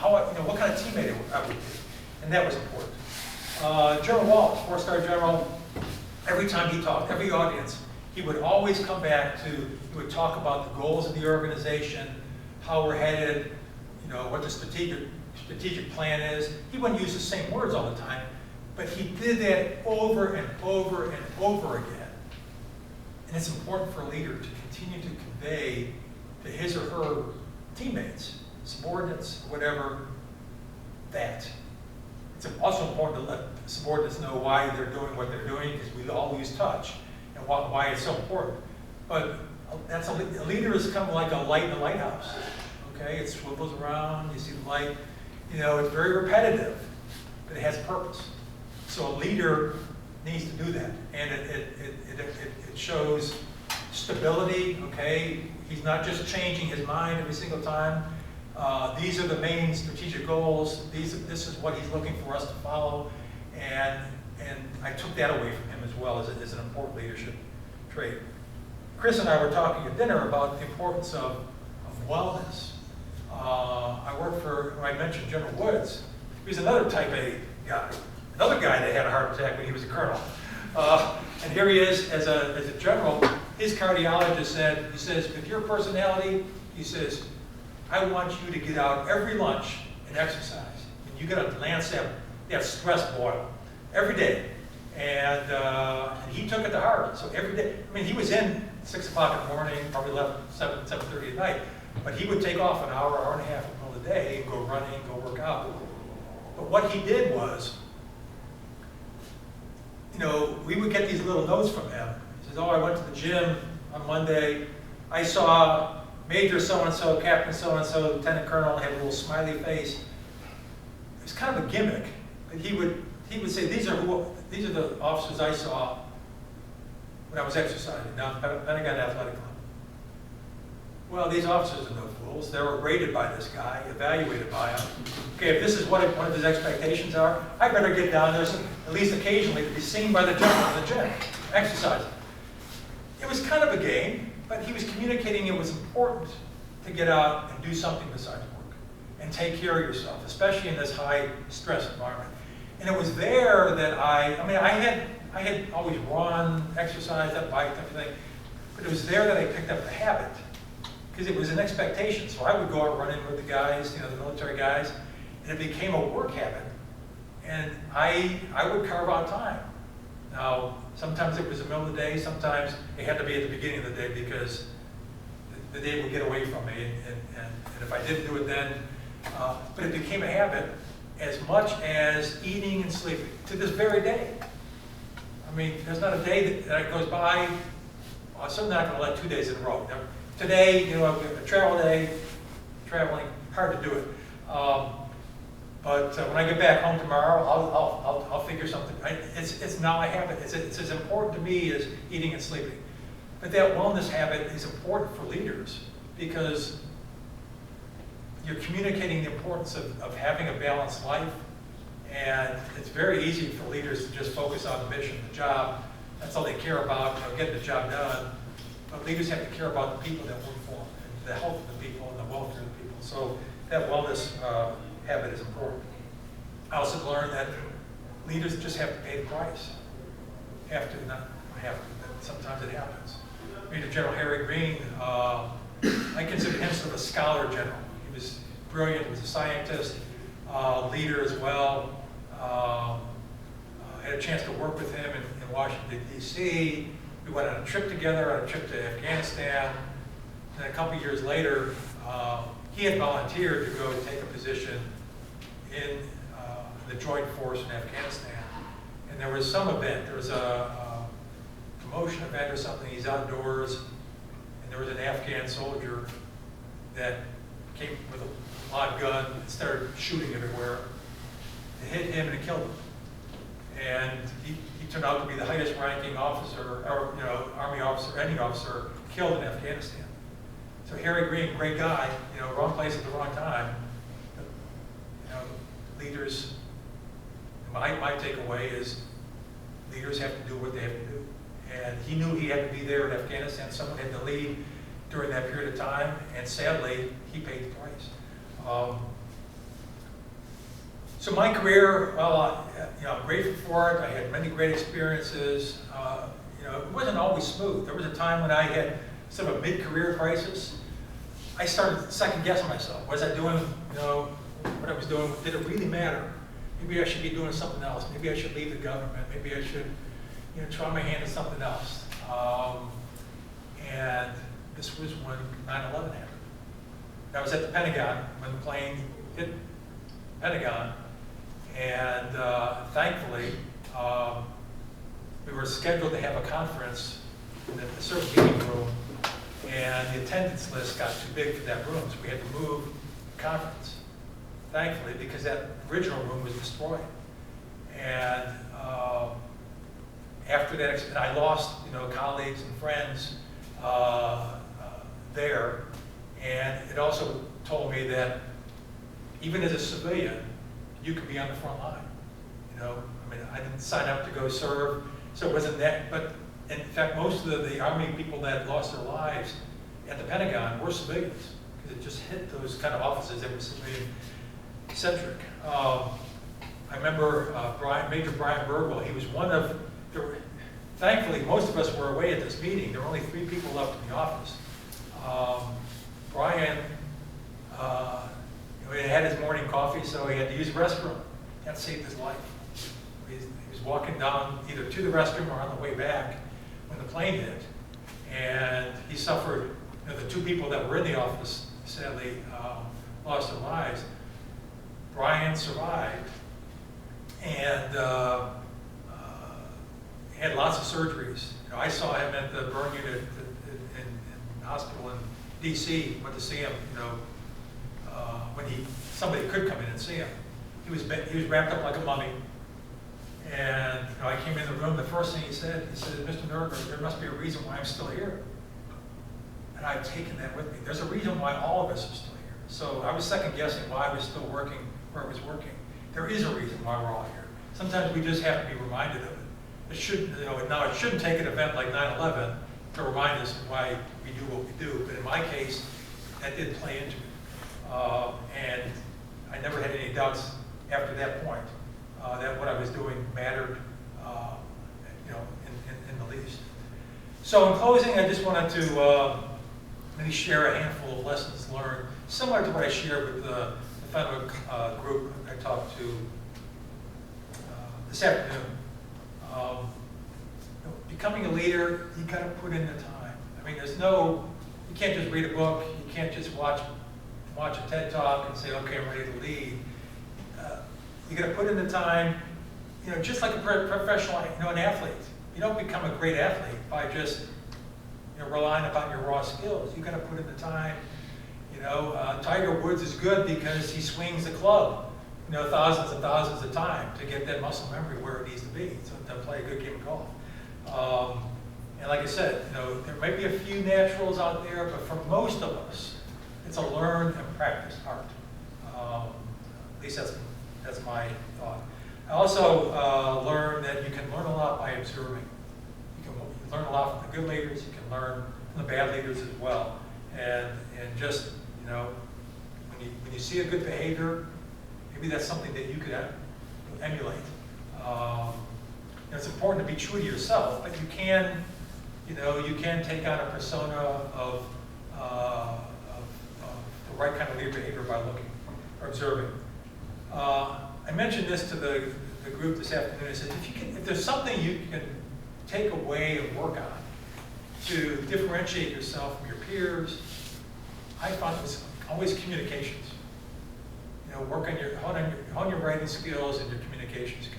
what kind of teammate I would be, and that was important. General Wallace, 4-star general, every time he talked, every audience, he would always come back to, he would talk about the goals of the organization, how we're headed, what the strategic plan is. He wouldn't use the same words all the time, but he did that over and over and over again. And it's important for a leader to continue to convey to his or her teammates, subordinates, whatever, that. It's also important to let subordinates know why they're doing what they're doing, because we all lose touch, and why it's so important. But a leader is kind of like a light in a lighthouse. Okay, it swivels around, you see the light. It's very repetitive, but it has purpose. So a leader needs to do that, and it shows stability. Okay, he's not just changing his mind every single time. These are the main strategic goals. This is what he's looking for us to follow, and I took that away from him as well as an important leadership trait. Chris and I were talking at dinner about the importance of wellness. I mentioned General Woods. He was another type A guy, another guy that had a heart attack when he was a colonel. And here he is as a general. His cardiologist said, he says, with your personality, he says, I want you to get out every lunch and exercise. And you got to lance that stress boil every day. And he took it to heart. So every day, he was in 6 o'clock in the morning, probably left 7:30 at night. But he would take off an hour, hour and a half in the middle of the day, and go running, go work out. But what he did was, we would get these little notes from him. He says, I went to the gym on Monday. I saw Major so-and-so, Captain so-and-so, Lieutenant Colonel, had a little smiley face. It was kind of a gimmick. But he would say, these are the officers I saw when I was exercising down at Pentagon Athletic Club. Well, these officers are no fools. They were rated by this guy, evaluated by him. Okay, if this is what one of his expectations are, I better get down there at least occasionally to be seen by the general in the gym, exercising. It was kind of a game, but he was communicating it was important to get out and do something besides work and take care of yourself, especially in this high stress environment. And it was there that I had always run, exercised, biked, everything, but it was there that I picked up the habit. Because it was an expectation. So I would go out running with the guys, the military guys, and it became a work habit. And I would carve out time. Now, sometimes it was the middle of the day, sometimes it had to be at the beginning of the day because the day would get away from me, and if I didn't do it then, but it became a habit as much as eating and sleeping, to this very day. There's not a day that goes by, I'm certainly not going to let 2 days in a row. Today, a travel day, traveling, hard to do it. But when I get back home tomorrow, I'll figure something. It's now a habit. It's as important to me as eating and sleeping. But that wellness habit is important for leaders because you're communicating the importance of having a balanced life. And it's very easy for leaders to just focus on the mission, the job. That's all they care about, getting the job done. But leaders have to care about the people that work for them, and the health of the people and the welfare of the people. So that wellness habit is important. I also learned that leaders just have to pay the price. Have to, not have to, but sometimes it happens. Major General Harry Green, I consider him sort of a scholar general. He was brilliant, he was a scientist, leader as well. I had a chance to work with him in Washington, D.C. We went on a trip together, on a trip to Afghanistan. And a couple years later, he had volunteered to go take a position in the Joint Force in Afghanistan. And there was some event, there was a promotion event or something, he's outdoors, and there was an Afghan soldier that came with a live gun and started shooting everywhere. It hit him and it killed him. And he turned out to be the highest ranking officer, or Army officer, any officer killed in Afghanistan. So Harry Green, great guy, wrong place at the wrong time. Leaders, my takeaway is leaders have to do what they have to do. And he knew he had to be there in Afghanistan. Someone had to lead during that period of time, and sadly, he paid the price. So my career, well, I'm grateful for it. I had many great experiences. It wasn't always smooth. There was a time when I had sort of a mid-career crisis. I started second-guessing myself. Was I doing, what I was doing, did it really matter? Maybe I should be doing something else. Maybe I should leave the government. Maybe I should, try my hand at something else. And this was when 9/11 happened. I was at the Pentagon when the plane hit Pentagon, and thankfully, we were scheduled to have a conference in the service meeting room, and the attendance list got too big for that room, so we had to move the conference. Thankfully, because that original room was destroyed. And after that, and I lost, colleagues and friends there, and it also told me that even as a civilian, you could be on the front line. I didn't sign up to go serve, so it wasn't that, but in fact, most of the Army people that lost their lives at the Pentagon were civilians, because it just hit those kind of offices that were civilian-centric. I remember Major Brian Burwell. He was one of, thankfully, most of us were away at this meeting. There were only 3 people left in the office. Brian, he had his morning coffee, so he had to use the restroom. That saved his life. He was walking down either to the restroom or on the way back when the plane hit, and he suffered. The 2 people that were in the office sadly lost their lives. Brian survived, and had lots of surgeries. I saw him at the burn unit in hospital in D.C. Went to see him. When somebody could come in and see him. He was wrapped up like a mummy. And I came in the room, the first thing he said, Mr. Nerger, there must be a reason why I'm still here. And I've taken that with me. There's a reason why all of us are still here. So I was second guessing why I was still working where I was working. There is a reason why we're all here. Sometimes we just have to be reminded of it. It shouldn't, now it shouldn't take an event like 9/11 to remind us of why we do what we do. But in my case, that did play into it. And I never had any doubts after that point that what I was doing mattered, in the least. So in closing, I just wanted to maybe share a handful of lessons learned, similar to what I shared with the Fenwick group I talked to this afternoon. Becoming a leader, you got to put in the time. You can't just read a book, you can't just watch a TED Talk and say, okay, I'm ready to lead. You got to put in the time, just like a professional, an athlete. You don't become a great athlete by just, relying upon your raw skills. You got to put in the time. Tiger Woods is good because he swings the club, thousands and thousands of times to get that muscle memory where it needs to be, so to play a good game of golf. And like I said, there might be a few naturals out there, but for most of us, it's a learn and practice art. At least that's my thought. I also learned that you can learn a lot by observing. You can learn a lot from the good leaders. You can learn from the bad leaders as well. And just when you see a good behavior, maybe that's something that you could emulate. It's important to be true to yourself, but you can take on a persona of the right kind of leader behavior by looking or observing. I mentioned this to the group this afternoon. I said, if there's something you can take away and work on to differentiate yourself from your peers, I found it was always communications. Hone your writing skills and your communication skills.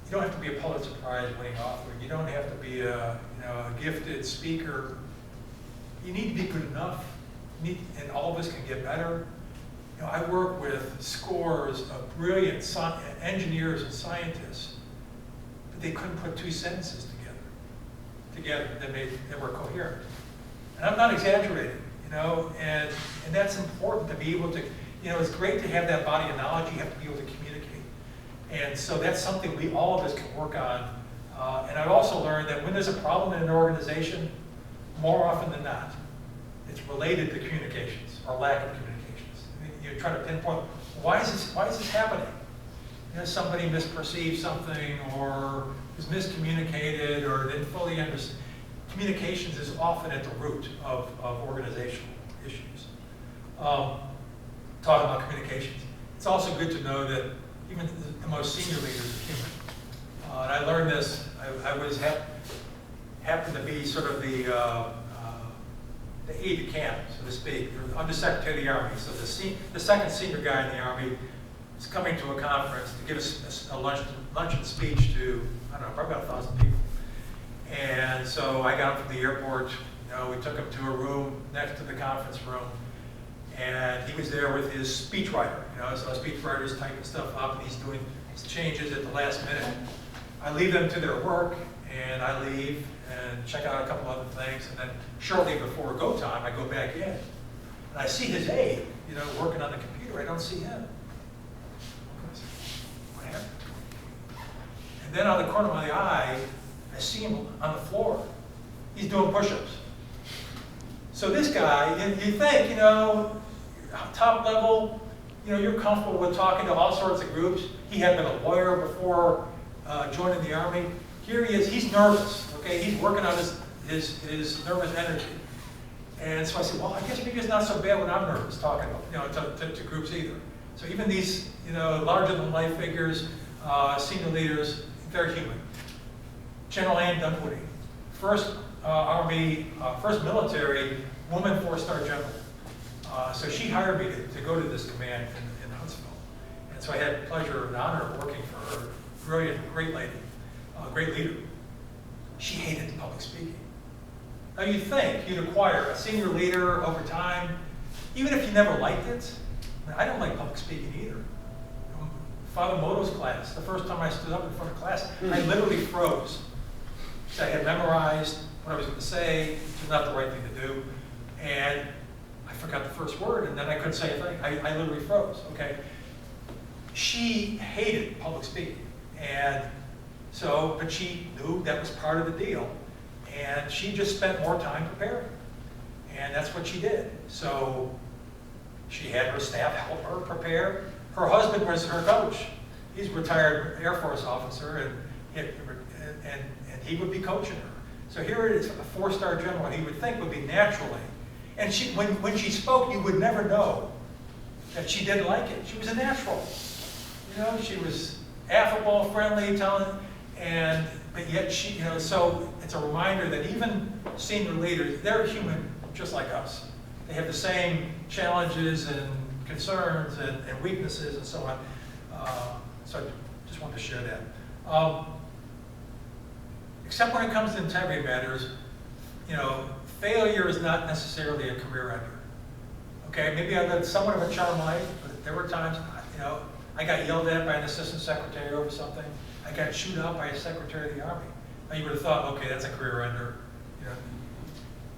You don't have to be a Pulitzer Prize winning author. You don't have to be a gifted speaker. You need to be good enough, and all of us can get better. I work with scores of brilliant engineers and scientists, but they couldn't put 2 sentences together that were coherent. And I'm not exaggerating, and that's important to be able to, it's great to have that body of knowledge. You have to be able to communicate. And so that's something all of us can work on. And I've also learned that when there's a problem in an organization, more often than not, it's related to communications or lack of communications. You're trying to pinpoint why is this happening? Somebody misperceived something, or was miscommunicated, or didn't fully understand. Communications is often at the root of organizational issues. Talking about communications, it's also good to know that even the most senior leaders are human. And I learned this. I happened to be sort of the aide de camp, so to speak, or Undersecretary of the Army. So the second senior guy in the Army is coming to a conference to give us a luncheon speech to, I don't know, probably about 1,000 people. And so I got him from the airport. We took him to a room next to the conference room, and he was there with his speechwriter. So a speechwriter's typing stuff up, and he's doing his changes at the last minute. I leave them to their work, and I leave and check out a couple other things, and then shortly before go time, I go back in. And I see his aide, working on the computer. I don't see him. What happened? And then on the corner of my eye, I see him on the floor. He's doing push-ups. So this guy, you think, top level, you're comfortable with talking to all sorts of groups. He had been a lawyer before joining the Army. Here he is, he's nervous, okay? He's working on his nervous energy. And so I said, well, I guess maybe it's not so bad when I'm nervous talking to groups either. So even these, larger than life figures, senior leaders, they're human. General Ann Dunwoody, first first military woman 4-star general. So she hired me to go to this command in Huntsville. And so I had the pleasure and honor of working for her. Brilliant, great lady, great leader. She hated public speaking. Now you'd think you'd acquire a senior leader over time, even if you never liked it. I don't like public speaking either. Father Moto's class, the first time I stood up in front of class, I literally froze. So I had memorized what I was going to say, which is not the right thing to do, and I forgot the first word, and then I couldn't say a thing. I literally froze, okay? She hated public speaking, and so, but she knew that was part of the deal, and she just spent more time preparing, and that's what she did. So she had her staff help her prepare. Her husband was her coach. He's a retired Air Force officer, and he would be coaching her. So here it is, a 4-star general, he would think would be naturally. And she, when she spoke, you would never know that she didn't like it. She was a natural. She was affable, friendly, but yet she, so it's a reminder that even senior leaders, they're human just like us. They have the same challenges and concerns and weaknesses and so on. So I just wanted to share that. Except when it comes to integrity matters, failure is not necessarily a career ender. Okay, maybe I led somewhat of a charmed life, but there were times, I got yelled at by an assistant secretary over something. I got chewed out by a secretary of the Army. Now you would have thought, okay, that's a career ender.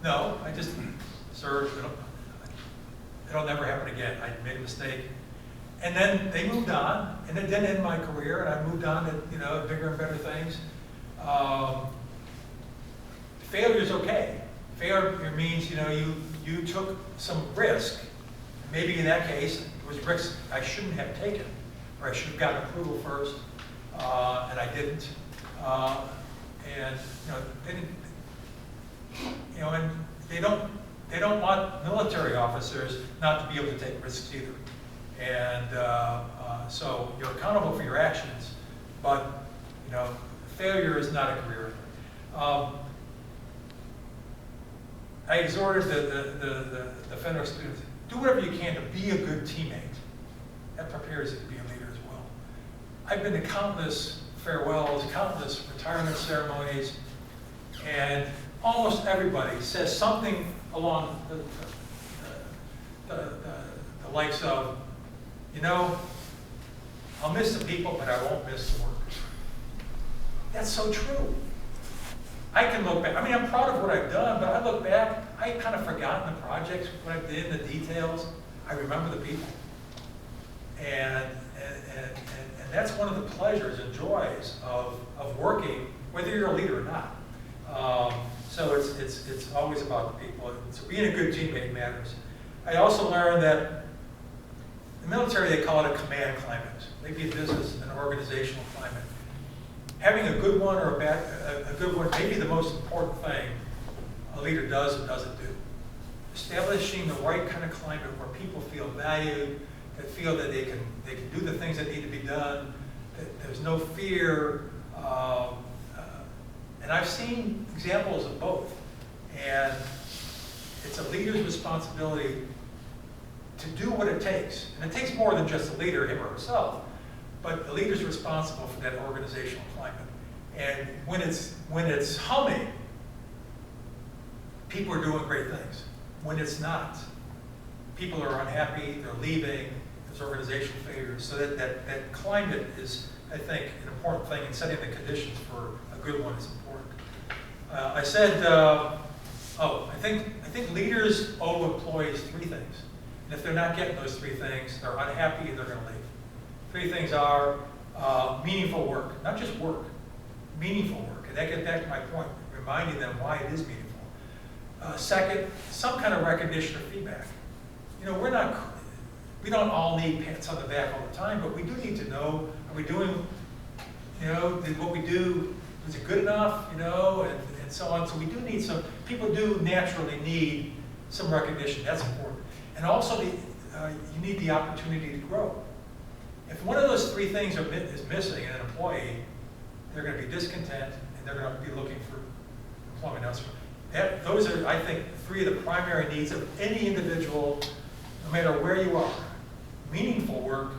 No, I just, sir, it'll never happen again. I made a mistake. And then they moved on, and it didn't end my career, and I moved on to bigger and better things. Failure is okay. Failure means you took some risk. Maybe in that case it was risks I shouldn't have taken, or I should have gotten approval first, and I didn't. And and they don't want military officers not to be able to take risks either. And so you're accountable for your actions, but failure is not a career. I exhorted the Fenwick students, do whatever you can to be a good teammate. That prepares you to be a leader as well. I've been to countless farewells, countless retirement ceremonies, and almost everybody says something along the likes of, I'll miss the people, but I won't miss the work. That's so true. I can look back. I'm proud of what I've done, but I look back, I kind of forgotten the projects, what I did, the details. I remember the people. And that's one of the pleasures and joys of working, whether you're a leader or not. So it's always about the people. So being a good teammate matters. I also learned that the military, they call it a command climate, maybe a business, an organizational climate. Having a good one or a good one may be the most important thing a leader does or doesn't do. Establishing the right kind of climate where people feel valued, that feel that they can do the things that need to be done, that there's no fear. And I've seen examples of both. And it's a leader's responsibility to do what it takes. And it takes more than just a leader, him or herself, but the leader's responsible for that organizational climate. And when it's humming, people are doing great things. When it's not, people are unhappy, they're leaving, there's organizational failures. So that climate is, I think, an important thing, and setting the conditions for a good one is important. I said, I think leaders owe employees 3 things. And if they're not getting those 3 things, they're unhappy and they're going to leave. 3 things are meaningful work, not just work, meaningful work. And that gets back to my point, reminding them why it is meaningful. Second, some kind of recognition or feedback. You know, we don't all need pats on the back all the time, but we do need to know, are we doing, you know, did what we do, was it good enough, you know, and so on. So we do need people do naturally need some recognition, that's important. And also, you need the opportunity to grow. If one of those 3 things is missing in an employee, they're going to be discontent and they're going to be looking for employment elsewhere. Those are, I think, 3 of the primary needs of any individual, no matter where you are. Meaningful work,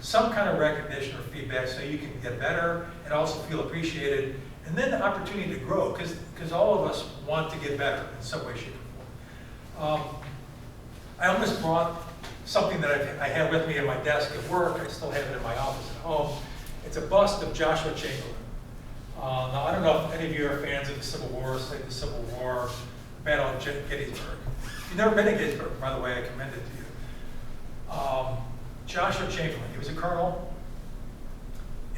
some kind of recognition or feedback so you can get better and also feel appreciated, and then the opportunity to grow, because all of us want to get better in some way, shape, or form. I almost brought something that I had with me at my desk at work. I still have it in my office at home. It's a bust of Joshua Chamberlain. Now, I don't know if any of you are fans of the Civil War, say the Civil War, Battle of Gettysburg. If you've never been to Gettysburg, by the way, I commend it to you. Joshua Chamberlain, he was a colonel,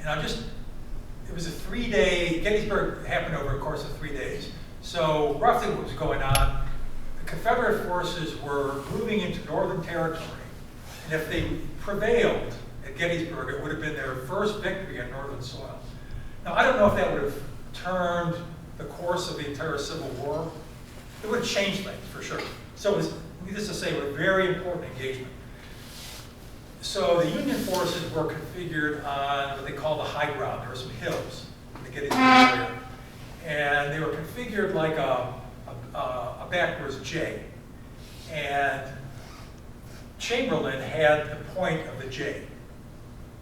and it was a 3-day, Gettysburg happened over a course of 3 days. So roughly what was going on, the Confederate forces were moving into Northern territory, and if they prevailed at Gettysburg, it would have been their first victory on Northern soil. Now, I don't know if that would have turned the course of the entire Civil War. It would have changed things, for sure. So it was, needless to say, a very important engagement. So the Union forces were configured on what they call the high ground. There were some hills in the Gettysburg area. And they were configured like a backwards J. And Chamberlain had the point of the J.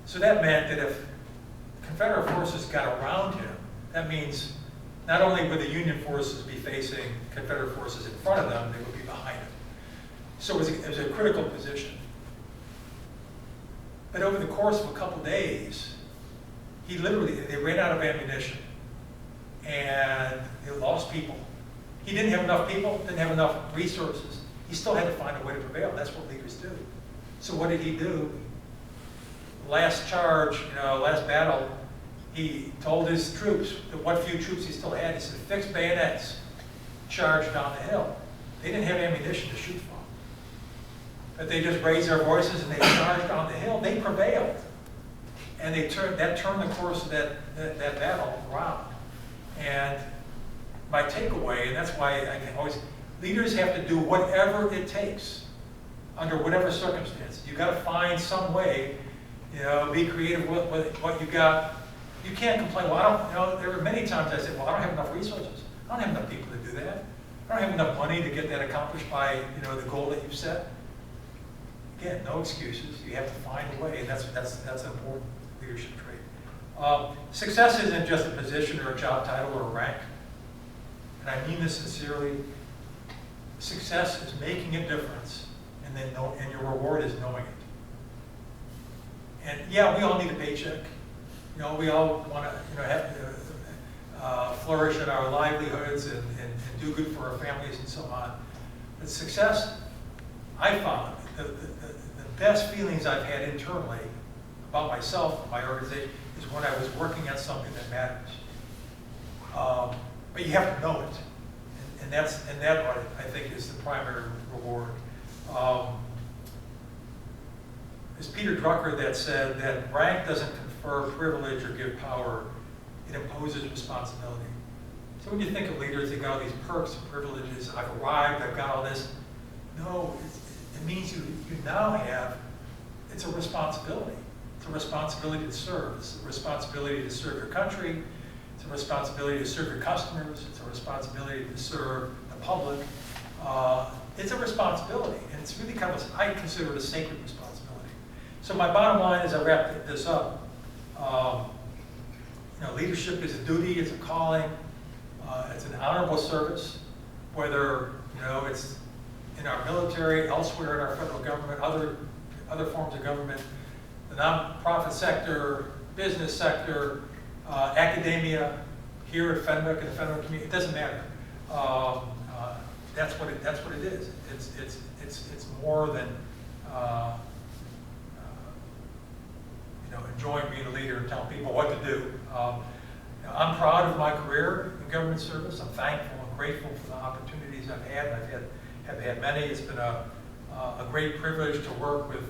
So that meant that if Confederate forces got around him, that means not only would the Union forces be facing Confederate forces in front of them, they would be behind him. So it was a critical position. But over the course of a couple days, they ran out of ammunition and they lost people. He didn't have enough people, didn't have enough resources. He still had to find a way to prevail. That's what leaders do. So what did he do? Last charge, last battle, he told his troops, what few troops he still had, he said, fix bayonets, charge down the hill. They didn't have ammunition to shoot from. But they just raised their voices and they charged down the hill. They prevailed. And that turned the course of that battle around. And my takeaway, and that's why I can always, leaders have to do whatever it takes, under whatever circumstances. You've got to find some way, be creative with what you got. You can't complain, well, there were many times I said, well, I don't have enough resources. I don't have enough people to do that. I don't have enough money to get that accomplished by, the goal that you've set. Again, no excuses. You have to find a way, and that's an important leadership trait. Success isn't just a position or a job title or a rank. And I mean this sincerely. Success is making a difference, and your reward is knowing it. And yeah, we all need a paycheck. We all want to flourish in our livelihoods and do good for our families and so on. But success, I found, the best feelings I've had internally about myself and my organization is when I was working on something that matters. But you have to know it. And that I think is the primary reward. was Peter Drucker that said that rank doesn't confer privilege or give power, it imposes responsibility. So when you think of leaders, they got all these perks and privileges, I've arrived, I've got all this. No, it means you now have, it's a responsibility. It's a responsibility to serve. It's a responsibility to serve your country. It's a responsibility to serve your customers. It's a responsibility to serve the public. It's a responsibility, and it's really kind of, I consider it a sacred responsibility. So my bottom line as I wrap this up, leadership is a duty, it's a calling, it's an honorable service, whether it's in our military, elsewhere in our federal government, other forms of government, the nonprofit sector, business sector, academia, here at Fenwick and the Fenwick community, it doesn't matter. That's what it is. It's more than enjoying being a leader and telling people what to do. I'm proud of my career in government service. I'm thankful and grateful for the opportunities I've had. I've had many. It's been a great privilege to work with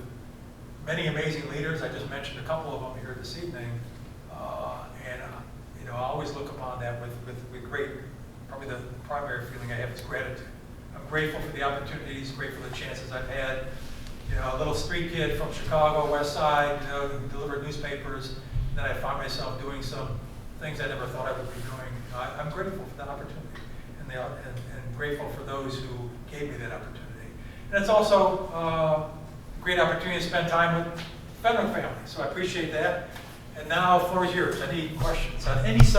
many amazing leaders. I just mentioned a couple of them here this evening, and I always look upon that with great. Probably the primary feeling I have is gratitude. I'm grateful for the opportunities, grateful for the chances I've had. A little street kid from Chicago, West Side, who delivered newspapers. Then I found myself doing some things I never thought I would be doing. I'm grateful for that opportunity, and grateful for those who gave me that opportunity. And it's also a great opportunity to spend time with the Fenwick family, so I appreciate that. And now, the floor is yours. Any questions on any subject?